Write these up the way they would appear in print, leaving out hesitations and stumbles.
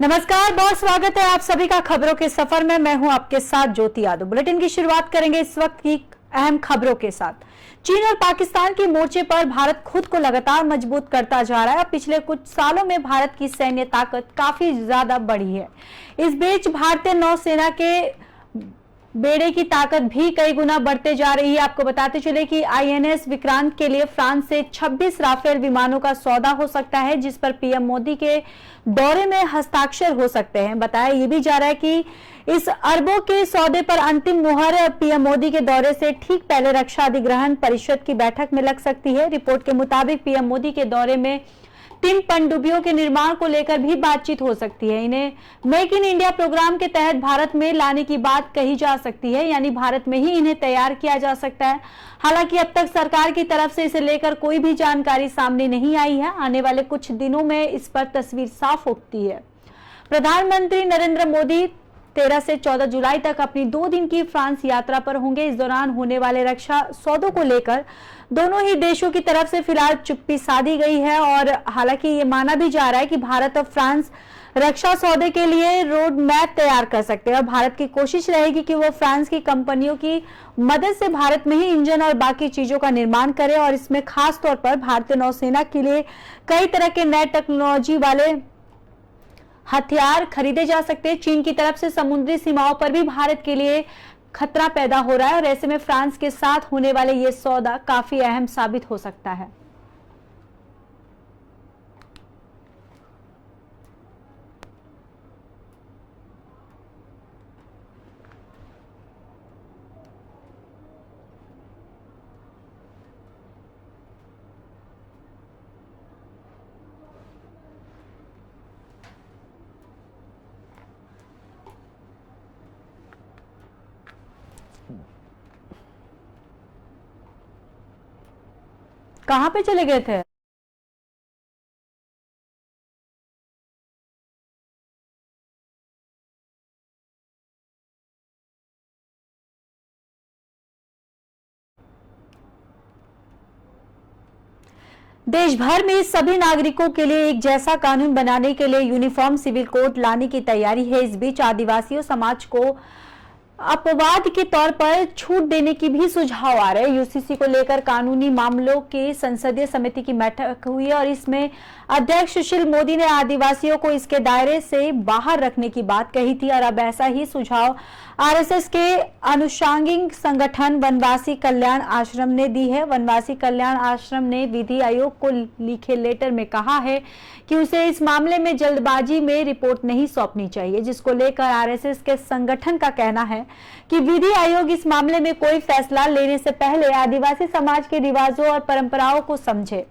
नमस्कार, बहुत स्वागत है आप सभी का खबरों के सफर में। मैं हूं आपके साथ ज्योति यादव। बुलेटिन की शुरुआत करेंगे इस वक्त की अहम खबरों के साथ। चीन और पाकिस्तान के मोर्चे पर भारत खुद को लगातार मजबूत करता जा रहा है। पिछले कुछ सालों में भारत की सैन्य ताकत काफी ज्यादा बढ़ी है। इस बीच भारतीय नौसेना के बेड़े की ताकत भी कई गुना बढ़ते जा रही है। आपको बताते चले कि आईएनएस विक्रांत के लिए फ्रांस से 26 राफेल विमानों का सौदा हो सकता है, जिस पर पीएम मोदी के दौरे में हस्ताक्षर हो सकते हैं। बताया ये भी जा रहा है कि इस अरबों के सौदे पर अंतिम मुहर पीएम मोदी के दौरे से ठीक पहले रक्षा अधिग्रहण परिषद की बैठक में लग सकती है। रिपोर्ट के मुताबिक पीएम मोदी के दौरे में 3 पनडुब्बियों के निर्माण को लेकर भी बातचीत हो सकती है। इन्हें मेक इन इंडिया प्रोग्राम के तहत भारत में लाने की बात कही जा सकती है, यानी भारत में ही इन्हें तैयार किया जा सकता है। हालांकि अब तक सरकार की तरफ से इसे लेकर कोई भी जानकारी सामने नहीं आई है। आने वाले कुछ दिनों में इस पर तस्वीर साफ उठती है। प्रधानमंत्री नरेंद्र मोदी 13 से 14 जुलाई तक अपनी 2 दिन की फ्रांस यात्रा पर होंगे। इस दौरान होने वाले रक्षा सौदों को लेकर दोनों ही देशों की तरफ से फिलहाल चुप्पी साधी गई है और हालांकि ये माना भी जा रहा है कि भारत और फ्रांस रक्षा सौदे के लिए रोड मैप तैयार कर सकते हैं और भारत की कोशिश रहेगी कि वो फ्रांस की कंपनियों की मदद से भारत में ही इंजन और बाकी चीजों का निर्माण करे और इसमें खास तौर पर भारतीय नौसेना के लिए कई तरह के नए टेक्नोलॉजी वाले हथियार खरीदे जा सकते हैं। चीन की तरफ से समुद्री सीमाओं पर भी भारत के लिए खतरा पैदा हो रहा है और ऐसे में फ्रांस के साथ होने वाले ये सौदा काफी अहम साबित हो सकता है। कहां पे चले गए थे? देश भर में सभी नागरिकों के लिए एक जैसा कानून बनाने के लिए यूनिफॉर्म सिविल कोड लाने की तैयारी है। इस बीच आदिवासी समाज को अपवाद के तौर पर छूट देने की भी सुझाव आ रहे हैं। यूसीसी को लेकर कानूनी मामलों की संसदीय समिति की बैठक हुई है और इसमें अध्यक्ष सुशील मोदी ने आदिवासियों को इसके दायरे से बाहर रखने की बात कही थी और अब ऐसा ही सुझाव आरएसएस के अनुषंगिक संगठन वनवासी कल्याण आश्रम ने दी है। वनवासी कल्याण आश्रम ने विधि आयोग को लिखे लेटर में कहा है कि उसे इस मामले में जल्दबाजी में रिपोर्ट नहीं सौंपनी चाहिए, जिसको लेकर आरएसएस के संगठन का कहना है कि विधि आयोग इस मामले में कोई फैसला लेने से पहले आदिवासी समाज के रिवाजों और परंपराओं को समझे।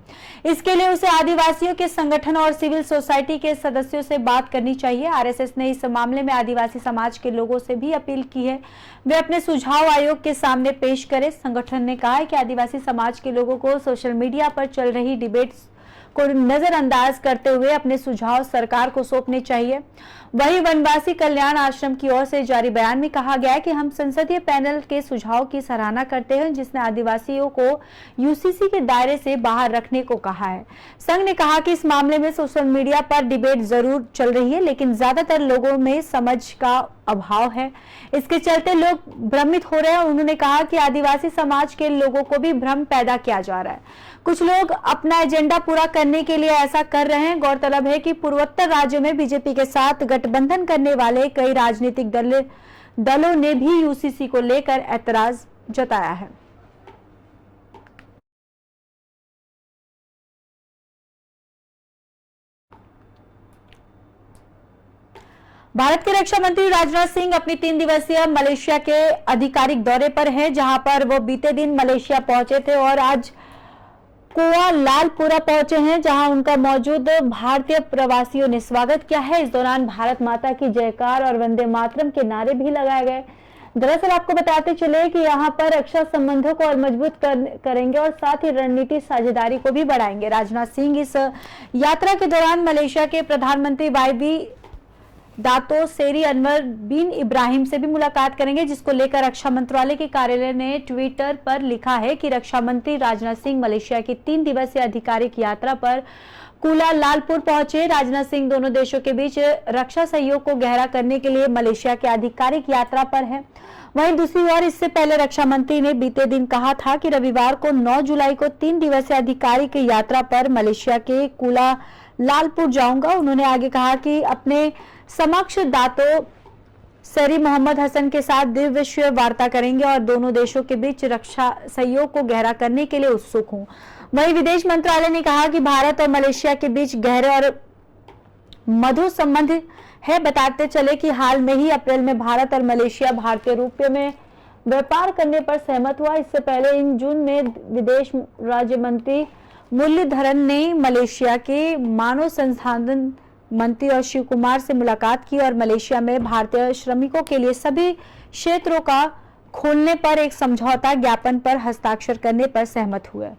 इसके लिए उसे आदिवासियों के संगठन और सिविल सोसाइटी के सदस्यों से बात करनी चाहिए। आरएसएस ने इस मामले में आदिवासी समाज के लोगों से भी अपील की है वे अपने सुझाव आयोग के सामने पेश करें। संगठन ने कहा है कि आदिवासी समाज के लोगों को सोशल मीडिया पर चल रही डिबेट्स को नजरअंदाज करते हुए अपने सुझाव सरकार को सौंपने चाहिए। वहीं वनवासी कल्याण आश्रम की ओर से जारी बयान में कहा गया है कि हम संसदीय पैनल के सुझाव की सराहना करते हैं जिसने आदिवासियों को यूसीसी के दायरे से बाहर रखने को कहा है। संघ ने कहा कि इस मामले में सोशल मीडिया पर डिबेट जरूर चल रही है, लेकिन ज्यादातर लोगों में समझ का अभाव है। इसके चलते लोग भ्रमित हो रहे हैं। उन्होंने कहा कि आदिवासी समाज के लोगों को भी भ्रम पैदा किया जा रहा है। कुछ लोग अपना एजेंडा पूरा करने के लिए ऐसा कर रहे हैं। गौरतलब है कि पूर्वोत्तर राज्यों में बीजेपी के साथ गठबंधन करने वाले कई राजनीतिक दलों ने भी यूसीसी को लेकर ऐतराज जताया है। भारत के रक्षा मंत्री राजनाथ सिंह अपनी 3 दिवसीय मलेशिया के आधिकारिक दौरे पर हैं, जहां पर वो बीते दिन मलेशिया पहुंचे थे और आज कुआलालंपुर पहुंचे हैं, जहां उनका मौजूद भारतीय प्रवासियों ने स्वागत किया है। इस दौरान भारत माता की जयकार और वंदे मातरम के नारे भी लगाए गए। दरअसल आपको बताते चले कि यहाँ पर रक्षा संबंधों को और मजबूत करेंगे और साथ ही रणनीतिक साझेदारी को भी बढ़ाएंगे। राजनाथ सिंह इस यात्रा के दौरान मलेशिया के प्रधानमंत्री वाईवी दातो सेरी अनवर बिन इब्राहिम से भी मुलाकात करेंगे, जिसको लेकर रक्षा मंत्रालय के कार्यालय ने ट्विटर पर लिखा है कि रक्षा मंत्री राजनाथ सिंह मलेशिया की 3 दिवसीय आधिकारिक यात्रा पर कुला लालपुर पहुंचे। राजनाथ सिंह दोनों देशों के बीच रक्षा सहयोग को गहरा करने के लिए मलेशिया की आधिकारिक यात्रा पर है। वहीं दूसरी ओर इससे पहले रक्षा मंत्री ने बीते दिन कहा था कि रविवार को 9 जुलाई को 3 दिवसीय आधिकारिक यात्रा पर मलेशिया के कुला लालपुर जाऊंगा। उन्होंने आगे कहा कि अपने समक्ष दातो सरी मोहम्मद हसन के साथ द्विपक्षीय वार्ता करेंगे और दोनों देशों के बीच रक्षा सहयोग को गहरा करने के लिए उत्सुक हूं। वहीं विदेश मंत्रालय ने कहा कि भारत और मलेशिया के बीच गहरे और मधुर संबंध है। बताते चले कि हाल में ही अप्रैल में भारत और मलेशिया भारतीय रुपये में व्यापार करने पर सहमत हुआ। इससे पहले इन जून में विदेश राज्य मंत्री मुरलीधरन ने मलेशिया के मानव संसाधन मंत्री और शिव कुमार से मुलाकात की और मलेशिया में भारतीय श्रमिकों के लिए सभी क्षेत्रों का खोलने पर एक समझौता ज्ञापन पर हस्ताक्षर करने पर सहमत हुए।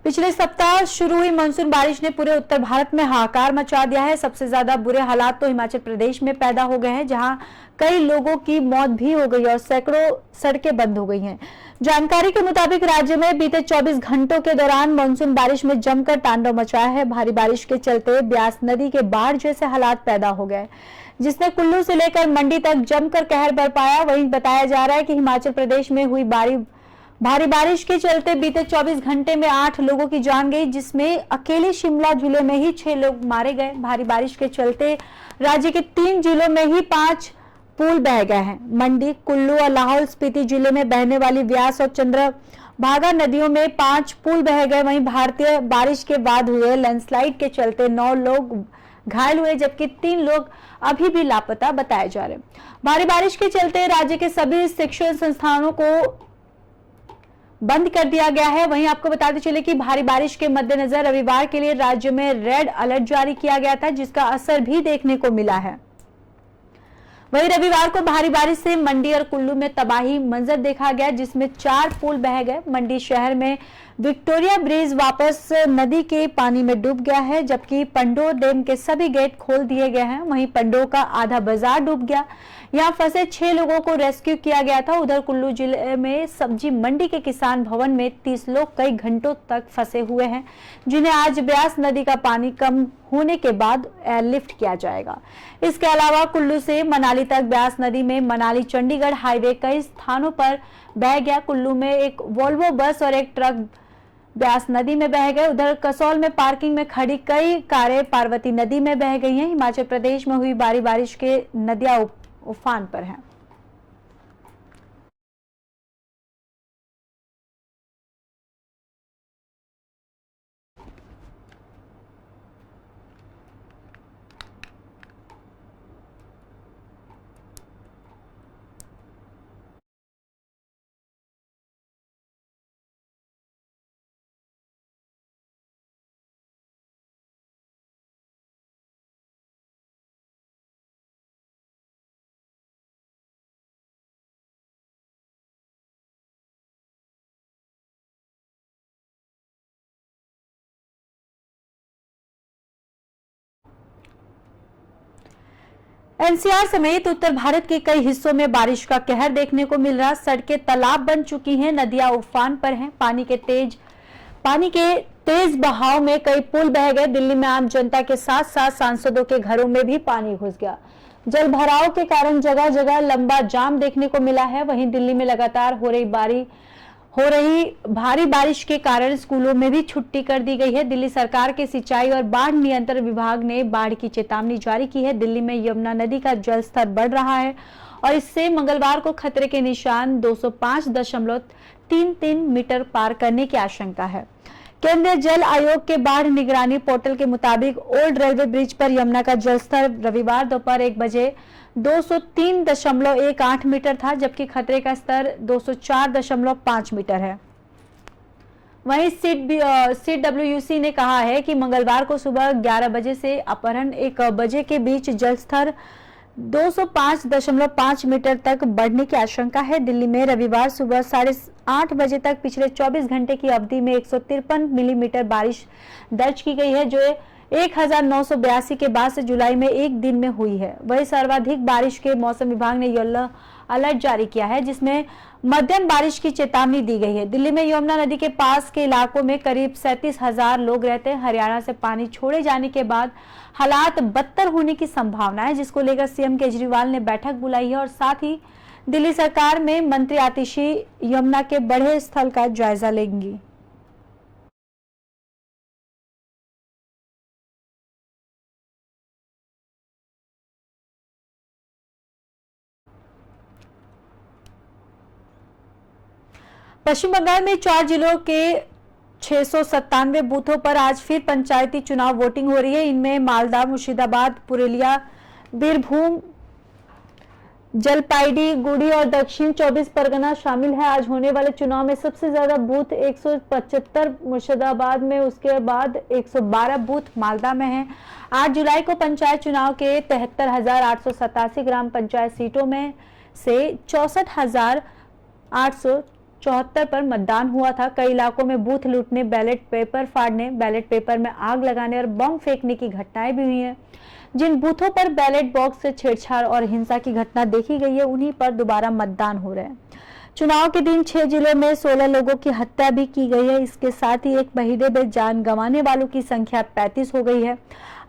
पिछले सप्ताह शुरू हुई मानसून बारिश ने पूरे उत्तर भारत में हाहाकार मचा दिया है। सबसे ज्यादा बुरे हालात तो हिमाचल प्रदेश में पैदा हो गए हैं, जहां कई लोगों की मौत भी हो गई और सैकड़ों सड़कें बंद हो गई हैं। जानकारी के मुताबिक राज्य में बीते 24 घंटों के दौरान मानसून बारिश में जमकर तांडव मचाया है। भारी बारिश के चलते ब्यास नदी के बाढ़ जैसे हालात पैदा हो गए, जिसने कुल्लू से लेकर मंडी तक जमकर कहर बरपाया। वहीं बताया जा रहा है कि हिमाचल प्रदेश में हुई भारी बारिश के चलते बीते 24 घंटे में 8 लोगों की जान गई, जिसमें अकेले शिमला जिले में ही 6 लोग मारे गए। भारी बारिश के चलते राज्य के 3 जिलों में ही 5 पुल बह गए हैं। मंडी, कुल्लू और लाहौल स्पीति जिले में बहने वाली व्यास और चंद्रभागा नदियों में 5 पुल बह गए। वहीं भारतीय बारिश के बाद हुए लैंडस्लाइड के चलते 9 लोग घायल हुए, जबकि 3 लोग अभी भी लापता बताए जा रहे। भारी बारिश के चलते राज्य के सभी शिक्षण संस्थानों को बंद कर दिया गया है। वहीं आपको बताते चले कि भारी बारिश के मद्देनजर रविवार के लिए राज्य में रेड अलर्ट जारी किया गया था, जिसका असर भी देखने को मिला है। वहीं रविवार को भारी बारिश से मंडी और कुल्लू में तबाही मंजर देखा गया, जिसमें 4 पुल बह गए। मंडी शहर में विक्टोरिया ब्रिज वापस नदी के पानी में डूब गया है, जबकि पंडोह डैम के सभी गेट खोल दिए गए हैं। वहीं पंडोह का आधा बाजार डूब गया। यहां फंसे 6 लोगों को रेस्क्यू किया गया था। उधर कुल्लू जिले में सब्जी मंडी के किसान भवन में 30 लोग कई घंटों तक फंसे हुए हैं, जिन्हें आज ब्यास नदी का पानी कम होने के बाद एयरलिफ्ट किया जाएगा। इसके अलावा कुल्लू से मनाली तक ब्यास नदी में मनाली चंडीगढ़ हाईवे कई स्थानों पर बह गया। कुल्लू में एक वोल्वो बस और एक ट्रक ब्यास नदी में बह गए। उधर कसौल में पार्किंग में खड़ी कई कारें पार्वती नदी में बह गई हैं। हिमाचल प्रदेश में हुई भारी बारिश के नदियां उफान पर हैं। एनसीआर समेत उत्तर भारत के कई हिस्सों में बारिश का कहर देखने को मिल रहा। सड़कें तालाब बन चुकी हैं, नदियां उफान पर हैं। पानी के तेज बहाव में कई पुल बह गए। दिल्ली में आम जनता के साथ साथ सांसदों के घरों में भी पानी घुस गया। जल भराव के कारण जगह जगह लंबा जाम देखने को मिला है। वहीं दिल्ली में लगातार हो रही भारी बारिश के कारण स्कूलों में भी छुट्टी कर दी गई है। दिल्ली सरकार के सिंचाई और बाढ़ नियंत्रण विभाग ने बाढ़ की चेतावनी जारी की है। दिल्ली में यमुना नदी का जलस्तर बढ़ रहा है और इससे मंगलवार को खतरे के निशान 205.33 मीटर पार करने की आशंका है। केंद्रीय जल आयोग के बाढ़ निगरानी पोर्टल के मुताबिक ओल्ड रेलवे ब्रिज पर यमुना का जलस्तर रविवार दोपहर 1 बजे 203.18 मीटर था, जबकि खतरे का स्तर 204.5 मीटर है। वहीं CWUC ने कहा है कि मंगलवार को सुबह 11 बजे से अपराह्न 1 बजे के बीच जलस्तर 205.5 मीटर तक बढ़ने की आशंका है। दिल्ली में रविवार सुबह 8:30 बजे तक पिछले 24 घंटे की अवधि में 153 मिलीमीटर बारिश दर्ज की गई है, जो 1982 के बाद से जुलाई में एक दिन में हुई है। वही सर्वाधिक बारिश के मौसम विभाग ने येलो अलर्ट जारी किया है, जिसमें मध्यम बारिश की चेतावनी दी गई है। दिल्ली में यमुना नदी के पास के इलाकों में करीब 37,000 लोग रहते हैं। हरियाणा से पानी छोड़े जाने के बाद हालात बदतर होने की संभावना है, जिसको लेकर सीएम केजरीवाल ने बैठक बुलाई है और साथ ही दिल्ली सरकार में मंत्री आतिशी यमुना के बढ़े स्थल का जायजा लेंगी। पश्चिम बंगाल में 4 जिलों के 697 बूथों पर आज फिर पंचायती चुनाव वोटिंग हो रही है। इनमें मालदा, मुर्शिदाबाद, पुरुलिया, बीरभूम, जलपाईगुड़ी, गुड़ी और दक्षिण 24 परगना शामिल है। आज होने वाले चुनाव में सबसे ज्यादा बूथ 175 मुर्शिदाबाद में, उसके बाद 112 बूथ मालदा में है। 8 जुलाई को पंचायत चुनाव के 73,887 ग्राम पंचायत सीटों में से 64,874 पर मतदान हुआ था। कई इलाकों में बूथ लूटने, बैलेट पेपर फाड़ने, बैलेट पेपर में आग लगाने और बम फेंकने की घटनाएं भी हुई हैं। जिन बूथों पर बैलेट बॉक्स से छेड़छाड़ और हिंसा की घटना देखी गई है, उन्हीं पर दोबारा मतदान हो रहे हैं। चुनाव के दिन 6 जिलों में 16 लोगों की हत्या भी की गई है। इसके साथ ही एक महीने में जान गंवाने वालों की संख्या 35 हो गई है।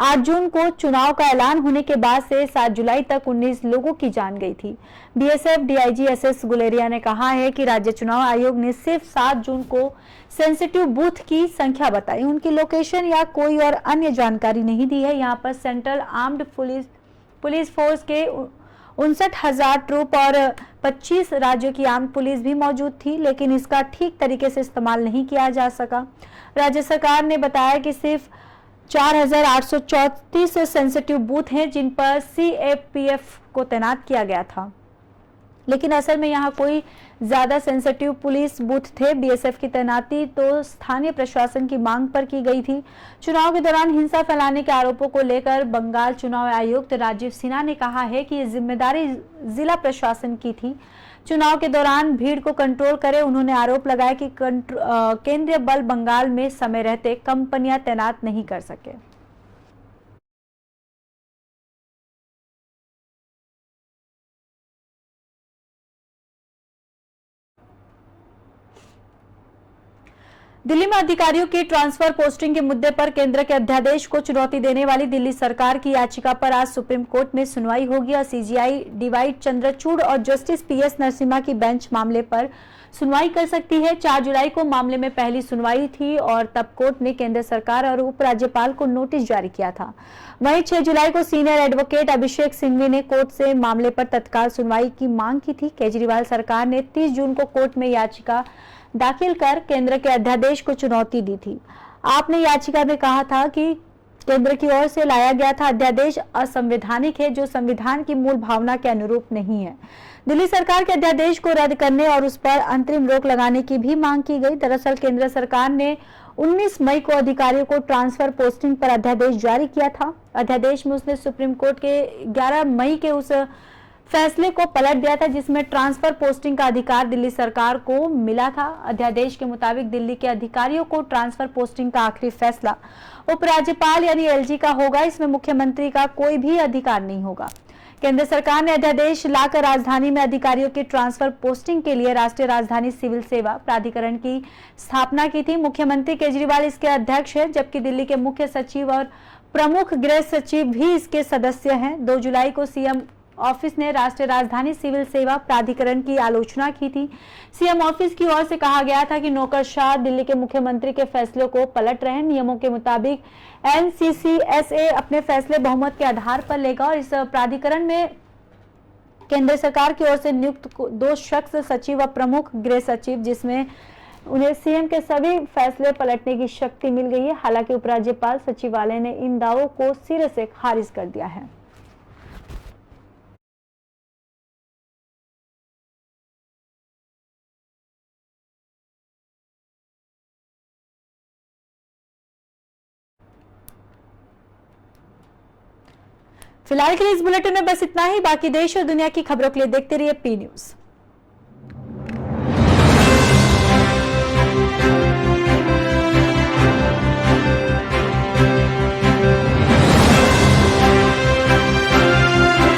8 जून को चुनाव का ऐलान होने के बाद से 7 जुलाई तक 19 लोगों की जान गई थी। बीएसएफ डीआईजी एसएस गुलेरिया ने कहा है कि राज्य चुनाव आयोग ने सिर्फ 7 जून को सेंसिटिव बूथ की संख्या बताई, उनकी लोकेशन या कोई और अन्य जानकारी नहीं दी है। यहाँ पर सेंट्रल आर्म्ड पुलिस फोर्स के 59,000 ट्रूप और 25 राज्यों की आर्म्ड पुलिस भी मौजूद थी, लेकिन इसका ठीक तरीके से इस्तेमाल नहीं किया जा सका। राज्य सरकार ने बताया कि सिर्फ 4,834 सेंसिटिव बूथ हैं जिन पर सीएपीएफ को तैनात किया गया था, लेकिन असल में यहाँ कोई ज्यादा सेंसिटिव पुलिस बूथ थे। बीएसएफ की तैनाती तो स्थानीय प्रशासन की मांग पर की गई थी। चुनाव के दौरान हिंसा फैलाने के आरोपों को लेकर बंगाल चुनाव आयुक्त राजीव सिन्हा ने कहा है कि ये जिम्मेदारी जिला प्रशासन की थी, चुनाव के दौरान भीड़ को कंट्रोल करे। उन्होंने आरोप लगाया कि केंद्रीय बल बंगाल में समय रहते कंपनियां तैनात नहीं कर सके। दिल्ली में अधिकारियों की ट्रांसफर पोस्टिंग के मुद्दे पर केंद्र के अध्यादेश को चुनौती देने वाली दिल्ली सरकार की याचिका पर आज सुप्रीम कोर्ट में सुनवाई होगी और सीजीआई डीवाई चंद्रचूड़ और जस्टिस पीएस नरसिम्हा की बेंच मामले पर सुनवाई कर सकती है। 4 जुलाई को मामले में पहली सुनवाई थी और तब कोर्ट ने केंद्र सरकार और उपराज्यपाल को नोटिस जारी किया था। वहीं 6 जुलाई को सीनियर एडवोकेट अभिषेक सिंघवी ने कोर्ट से मामले पर तत्काल सुनवाई की मांग की थी। केजरीवाल सरकार ने 30 जून को कोर्ट में याचिका दाखिल कर केंद्र के अध्यादेश को चुनौती दी थी। आपने याचिका में कहा था कि केंद्र की ओर से लाया गया था अध्यादेश असंवैधानिक है, जो संविधान की मूल भावना के अनुरूप नहीं है। दिल्ली सरकार के अध्यादेश को रद्द करने और उस पर अंतरिम रोक लगाने की भी मांग की गई। दरअसल केंद्र सरकार ने 19 मई को अधिकारियों को ट्रांसफर पोस्टिंग पर अध्यादेश जारी किया था। अध्यादेश में उसने सुप्रीम कोर्ट के 11 मई के उस फैसले को पलट दिया था, जिसमें ट्रांसफर पोस्टिंग का अधिकार दिल्ली सरकार को मिला था। अध्यादेश के मुताबिक दिल्ली के अधिकारियों को ट्रांसफर पोस्टिंग का आखिरी फैसला उपराज्यपाल यानी एलजी का होगा। इसमें मुख्यमंत्री का कोई भी अधिकार नहीं होगा। केंद्र सरकार ने अध्यादेश लाकर राजधानी में अधिकारियों की ट्रांसफर पोस्टिंग के लिए राष्ट्रीय राजधानी सिविल सेवा प्राधिकरण की स्थापना की थी। मुख्यमंत्री केजरीवाल इसके अध्यक्ष हैं, जबकि दिल्ली के मुख्य सचिव और प्रमुख गृह सचिव भी इसके सदस्य हैं। 2 जुलाई को सीएम ऑफिस ने राष्ट्रीय राजधानी सिविल सेवा प्राधिकरण की आलोचना की थी। सीएम ऑफिस की ओर से कहा गया था कि नौकरशाह दिल्ली के मुख्यमंत्री के फैसले को पलट रहे हैं। नियमों के मुताबिक एनसीसीएसए अपने फैसले बहुमत के आधार पर लेगा और इस प्राधिकरण में केंद्र सरकार की ओर से नियुक्त 2 शख्स सचिव व प्रमुख गृह सचिव, जिसमें उन्हें सीएम के सभी फैसले पलटने की शक्ति मिल गई है। हालांकि उपराज्यपाल सचिवालय ने इन दावों को सिरे से खारिज कर दिया है। फिलहाल के लिए इस बुलेटिन में बस इतना ही। बाकी देश और दुनिया की खबरों के लिए देखते रहिए पी न्यूज़।